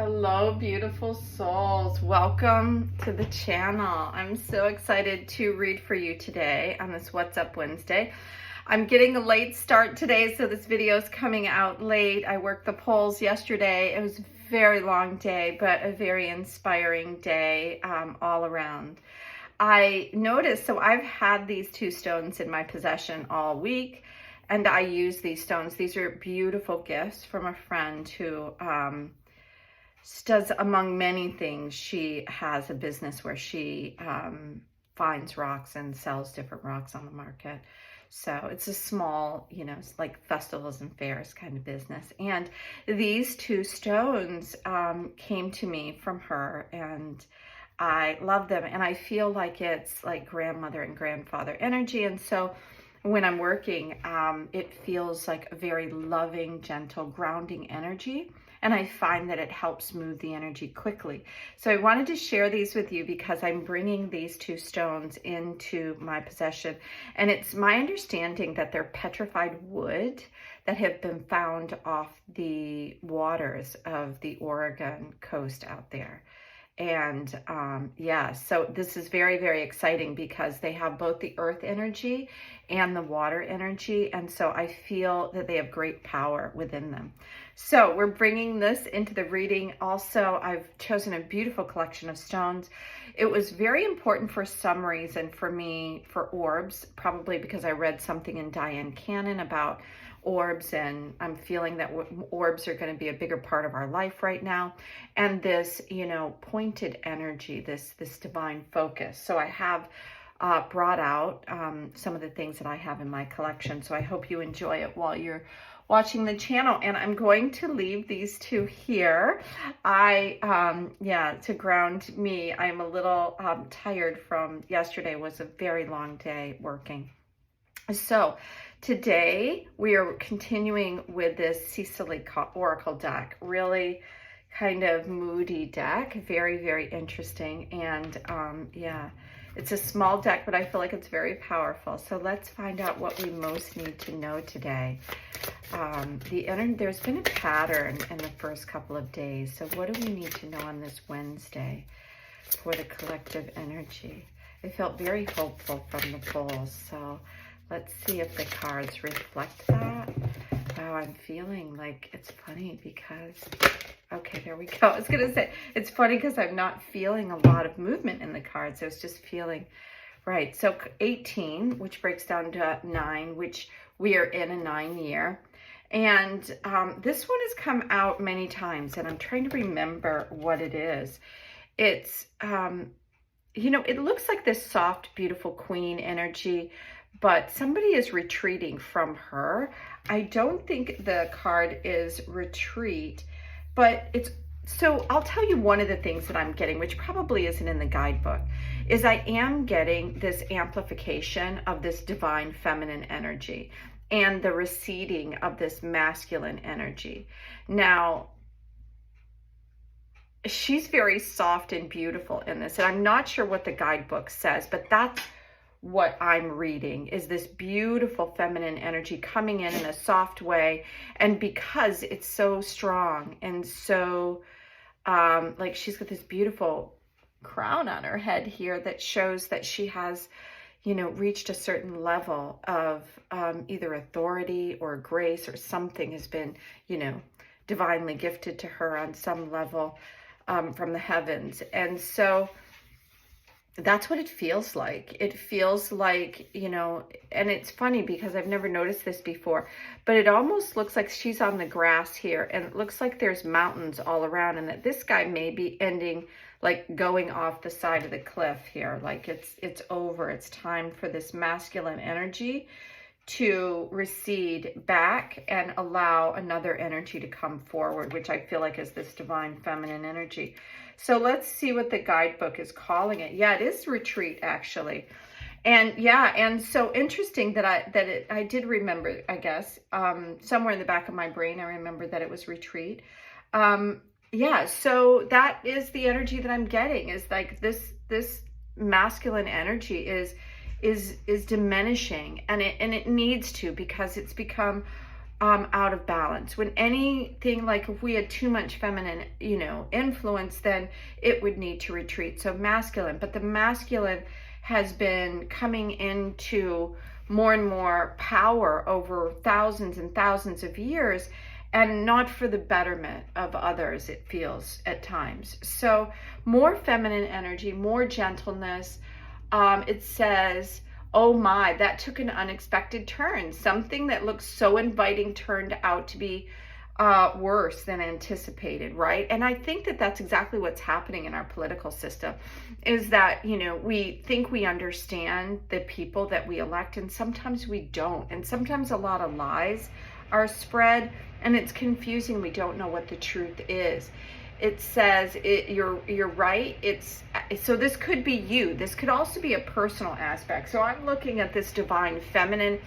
Hello, beautiful souls. Welcome to the channel. I'm so excited to read for you today on this What's Up Wednesday. I'm getting a late start today, so this video is coming out late. I worked the polls yesterday. It was a very long day, but a very inspiring day all around. I noticed, so I've had these two stones in my possession all week, and I use these stones. These are beautiful gifts from a friend who does, among many things, she has a business where she finds rocks and sells different rocks on the market. So it's a small, it's like festivals and fairs kind of business. And these two stones came to me from her, and I love them. And I feel like it's like grandmother and grandfather energy. And so when I'm working, it feels like a very loving, gentle, grounding energy. And I find that it helps move the energy quickly. So I wanted to share these with you because I'm bringing these two stones into my possession. And it's my understanding that they're petrified wood that have been found off the waters of the Oregon coast out there. And yeah, so this is very, very exciting because they have both the earth energy and the water energy. And so I feel that they have great power within them. So we're bringing this into the reading. Also, I've chosen a beautiful collection of stones. It was very important for some reason for me for orbs, probably because I read something in Diane Cannon about orbs, and I'm feeling that orbs are going to be a bigger part of our life right now. And this, pointed energy, this divine focus. So I have brought out some of the things that I have in my collection. So I hope you enjoy it while you're watching the channel. And I'm going to leave these two here. To ground me. I'm a little tired from yesterday. It was a very long day working. So today we are continuing with this Ceccoli Oracle deck. Really kind of moody deck, very, very interesting. And it's a small deck, but I feel like it's very powerful. So let's find out what we most need to know today. There's been a pattern in the first couple of days. So what do we need to know on this Wednesday for the collective energy? I felt very hopeful from the polls. So let's see if the cards reflect that. Wow, I'm feeling like it's funny because, okay, there we go. I was going to say, it's funny because I'm not feeling a lot of movement in the cards. I was just feeling, right. So 18, which breaks down to 9, which we are in a 9 year. And this one has come out many times, and I'm trying to remember what it is. It's, it looks like this soft, beautiful queen energy, but somebody is retreating from her. I don't think the card is retreat, but it's, so I'll tell you one of the things that I'm getting, which probably isn't in the guidebook, is I am getting this amplification of this divine feminine energy and the receding of this masculine energy. Now, she's very soft and beautiful in this, and I'm not sure what the guidebook says, but that's what I'm reading, is this beautiful feminine energy coming in a soft way. And because it's so strong and so like she's got this beautiful crown on her head here that shows that she has reached a certain level of either authority or grace, or something has been divinely gifted to her on some level from the heavens. And so that's what it feels like. It feels like, and it's funny because I've never noticed this before, but it almost looks like she's on the grass here, and it looks like there's mountains all around, and that this guy may be ending, like going off the side of the cliff here. Like it's over. It's time for this masculine energy to recede back and allow another energy to come forward, which I feel like is this divine feminine energy. So let's see what the guidebook is calling it. Yeah, it is retreat, actually. And yeah, and so interesting that I did remember, I guess, somewhere in the back of my brain, I remember that it was retreat. Yeah, so that is the energy that I'm getting, is like this masculine energy is diminishing, and it needs to, because it's become out of balance. When anything, like if we had too much feminine, influence, then it would need to retreat. So masculine, but the masculine has been coming into more and more power over thousands and thousands of years, and not for the betterment of others, it feels at times. So more feminine energy, more gentleness. It says, oh my, that took an unexpected turn. Something that looks so inviting turned out to be worse than anticipated, right? And I think that that's exactly what's happening in our political system, is that, we think we understand the people that we elect, and sometimes we don't. And sometimes a lot of lies are spread, and it's confusing. We don't know what the truth is. It says, you're right. So this could be you. This could also be a personal aspect. So I'm looking at this divine feminine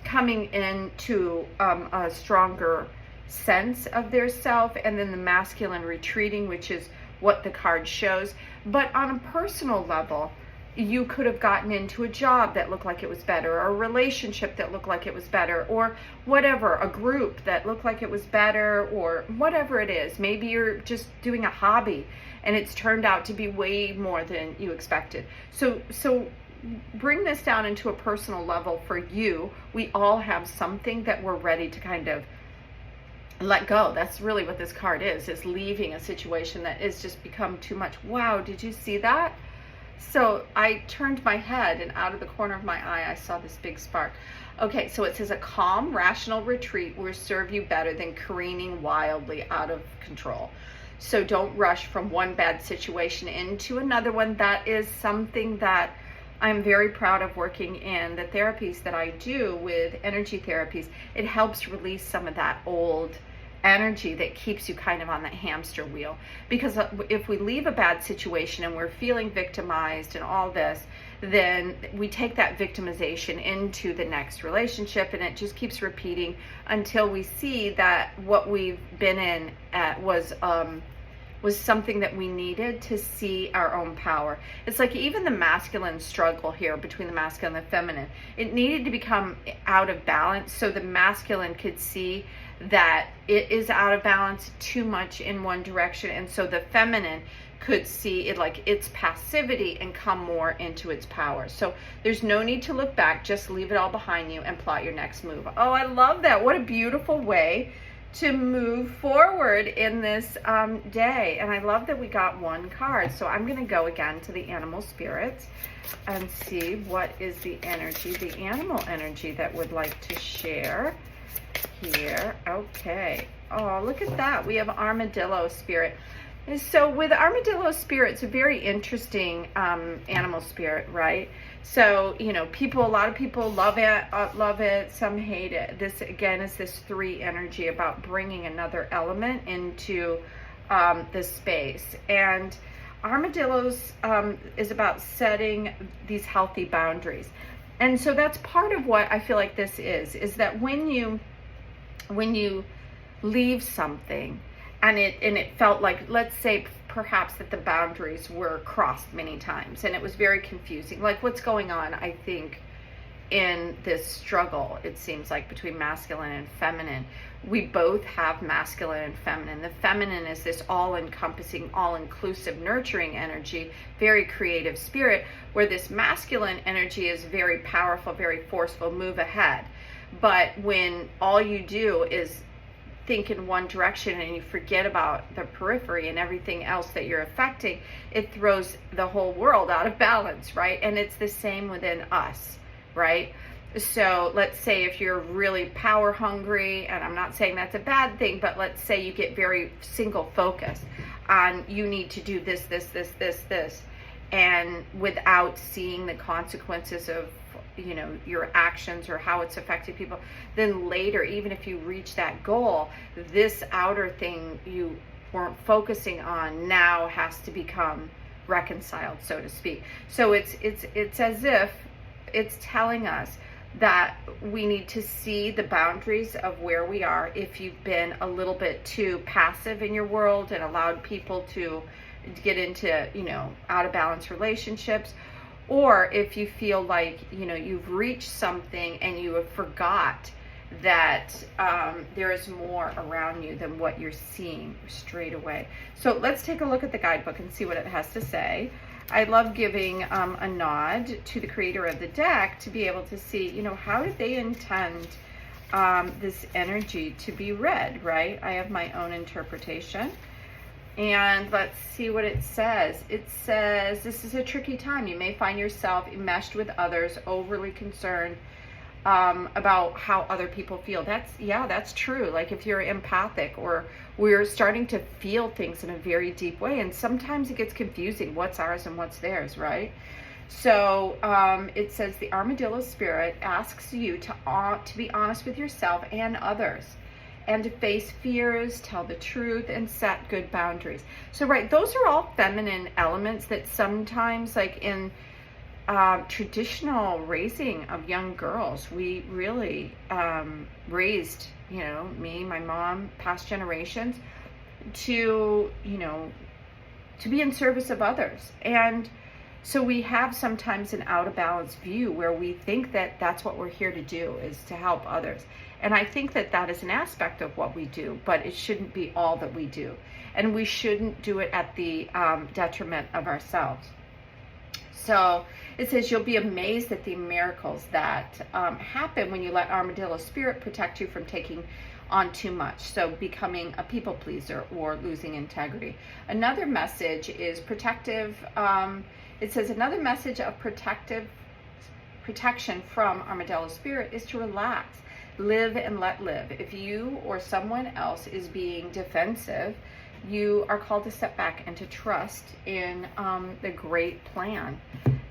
coming into a stronger sense of their self, and then the masculine retreating, which is what the card shows. But on a personal level, you could have gotten into a job that looked like it was better, or a relationship that looked like it was better, or whatever, a group that looked like it was better, or whatever it is. Maybe you're just doing a hobby and it's turned out to be way more than you expected. So bring this down into a personal level for you. We all have something that we're ready to kind of let go. That's really what this card is leaving a situation that has just become too much. Wow, did you see that? So I turned my head, and out of the corner of my eye, I saw this big spark. Okay, so it says a calm, rational retreat will serve you better than careening wildly out of control. So don't rush from one bad situation into another one. That is something that I'm very proud of working in the therapies that I do with energy therapies. It helps release some of that old energy that keeps you kind of on that hamster wheel. Because if we leave a bad situation and we're feeling victimized and all this, then we take that victimization into the next relationship, and it just keeps repeating until we see that what we've been in was something that we needed to see our own power. It's like even the masculine struggle here between the masculine and the feminine, it needed to become out of balance so the masculine could see that it is out of balance too much in one direction, and so the feminine could see it like its passivity and come more into its power. So there's no need to look back, just leave it all behind you and plot your next move. Oh, I love that. What a beautiful way to move forward in this day. And I love that we got one card. So I'm going to go again to the animal spirits and see what is the energy, the animal energy that would like to share here. Okay. Oh, look at that. We have armadillo spirit. And so with armadillo spirit, it's a very interesting animal spirit, right? So, a lot of people love it, some hate it. This, again, is this 3 energy about bringing another element into the space. And armadillos is about setting these healthy boundaries. And so that's part of what I feel like this is that when you leave something, and it felt like, let's say perhaps that the boundaries were crossed many times, and it was very confusing. Like what's going on, I think, in this struggle, it seems like, between masculine and feminine. We both have masculine and feminine. The feminine is this all-encompassing, all-inclusive, nurturing energy, very creative spirit, where this masculine energy is very powerful, very forceful, move ahead. But when all you do is think in one direction and you forget about the periphery and everything else that you're affecting, it throws the whole world out of balance, right? And it's the same within us, right? So let's say if you're really power hungry, and I'm not saying that's a bad thing, but let's say you get very single focused on you need to do this, and without seeing the consequences of your actions or how it's affecting people, then later, even if you reach that goal, this outer thing you weren't focusing on now has to become reconciled, so to speak. So it's as if it's telling us that we need to see the boundaries of where we are. If you've been a little bit too passive in your world and allowed people to get into out of balance relationships, or if you feel like you've reached something and you have forgot that there is more around you than what you're seeing straight away. So let's take a look at the guidebook and see what it has to say. I love giving a nod to the creator of the deck to be able to see, you know, how did they intend this energy to be read, right? I have my own interpretation. And let's see what it says. It says, this is a tricky time. You may find yourself enmeshed with others, overly concerned about how other people feel. That's true. Like if you're empathic, or we're starting to feel things in a very deep way, and sometimes it gets confusing what's ours and what's theirs, right? So it says the armadillo spirit asks you to be honest with yourself and others, and to face fears, tell the truth, and set good boundaries. So right, those are all feminine elements that sometimes, like in traditional raising of young girls, we really raised, you know, me, my mom, past generations, to, you know, to be in service of others. And so we have sometimes an out of balance view where we think that that's what we're here to do, is to help others. And I think that that is an aspect of what we do, but it shouldn't be all that we do. And we shouldn't do it at the detriment of ourselves. So it says you'll be amazed at the miracles that happen when you let armadillo spirit protect you from taking on too much. So becoming a people pleaser or losing integrity. Another message is protective. It says another message of protection from armadillo spirit is to relax, live and let live. If you or someone else is being defensive, you are called to step back and to trust in the great plan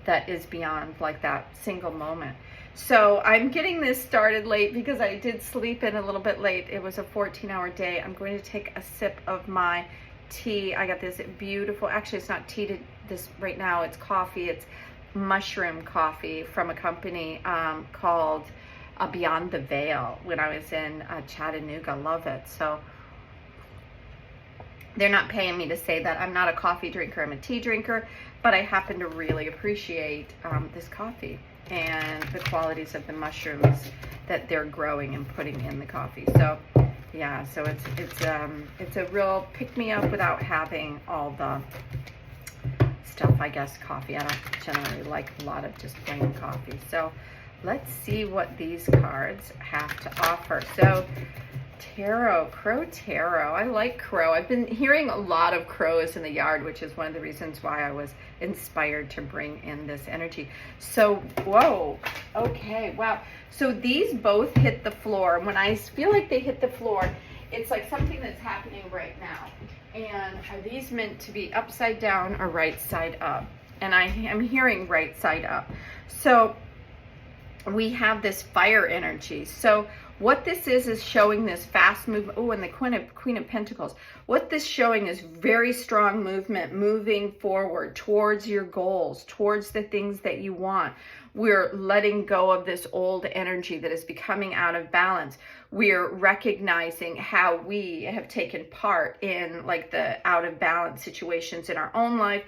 that is beyond like that single moment. So I'm getting this started late because I did sleep in a little bit late. It was a 14-hour day. I'm going to take a sip of my tea. I got this beautiful, actually it's not tea this right now, it's coffee. It's mushroom coffee from a company called Beyond the Veil when I was in Chattanooga. Love it. So they're not paying me to say that. I'm not a coffee drinker, I'm a tea drinker, but I happen to really appreciate this coffee and the qualities of the mushrooms that they're growing and putting in the coffee. So yeah, so it's a real pick-me-up without having all the stuff, I guess, coffee. I don't generally like a lot of just plain coffee. So let's see what these cards have to offer. So tarot, crow tarot. I like crow. I've been hearing a lot of crows in the yard, which is one of the reasons why I was inspired to bring in this energy. So, whoa, okay, wow. So these both hit the floor. When I feel like they hit the floor, it's like something that's happening right now. And are these meant to be upside down or right side up? And I am hearing right side up. So we have this fire energy. So what this is showing this fast movement. Oh, and the Queen of Pentacles. What this showing is very strong movement, moving forward towards your goals, towards the things that you want. We're letting go of this old energy that is becoming out of balance. We're recognizing how we have taken part in like the out of balance situations in our own life,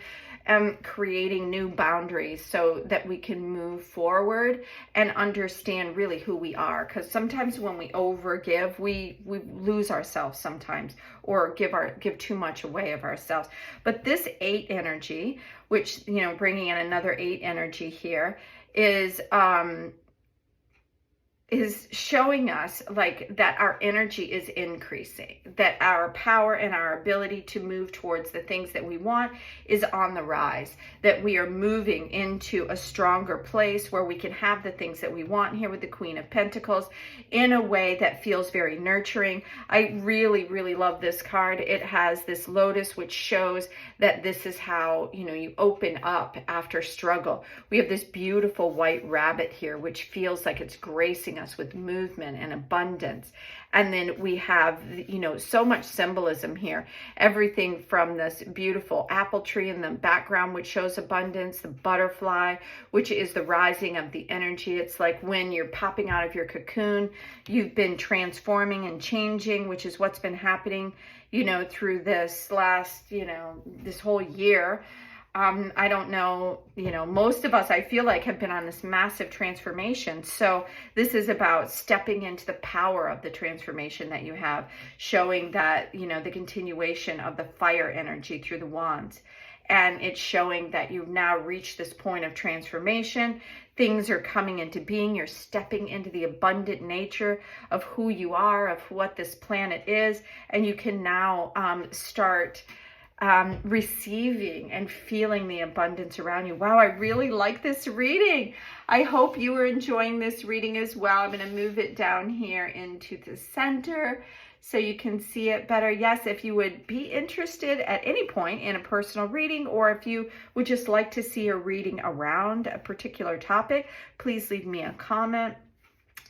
and creating new boundaries so that we can move forward and understand really who we are. Because sometimes when we overgive, we lose ourselves sometimes, or give too much away of ourselves. But this 8 energy, which, you know, bringing in another 8 energy here, is showing us like that our energy is increasing, that our power and our ability to move towards the things that we want is on the rise, that we are moving into a stronger place where we can have the things that we want here with the Queen of Pentacles in a way that feels very nurturing. I really, really love this card. It has this lotus, which shows that this is how, you know, you open up after struggle. We have this beautiful white rabbit here, which feels like it's gracing us with movement and abundance. And then we have, you know, so much symbolism here. Everything from this beautiful apple tree in the background, which shows abundance, the butterfly, which is the rising of the energy. It's like when you're popping out of your cocoon, you've been transforming and changing, which is what's been happening, you know, through this last, you know, this whole year. I don't know, most of us, I feel like, have been on this massive transformation. So this is about stepping into the power of the transformation that you have, showing that, the continuation of the fire energy through the wands. And it's showing that you've now reached this point of transformation. Things are coming into being. You're stepping into the abundant nature of who you are, of what this planet is. And you can now start receiving and feeling the abundance around you. Wow, I really like this reading. I hope you are enjoying this reading as well. I'm going to move it down here into the center so you can see it better. Yes, if you would be interested at any point in a personal reading, or if you would just like to see a reading around a particular topic, please leave me a comment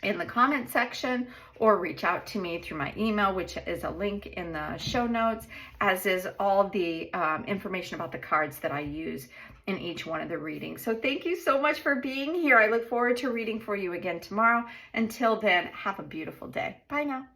in the comment section, or reach out to me through my email, which is a link in the show notes, as is all the information about the cards that I use in each one of the readings. So thank you so much for being here. I look forward to reading for you again tomorrow. Until then, have a beautiful day. Bye now.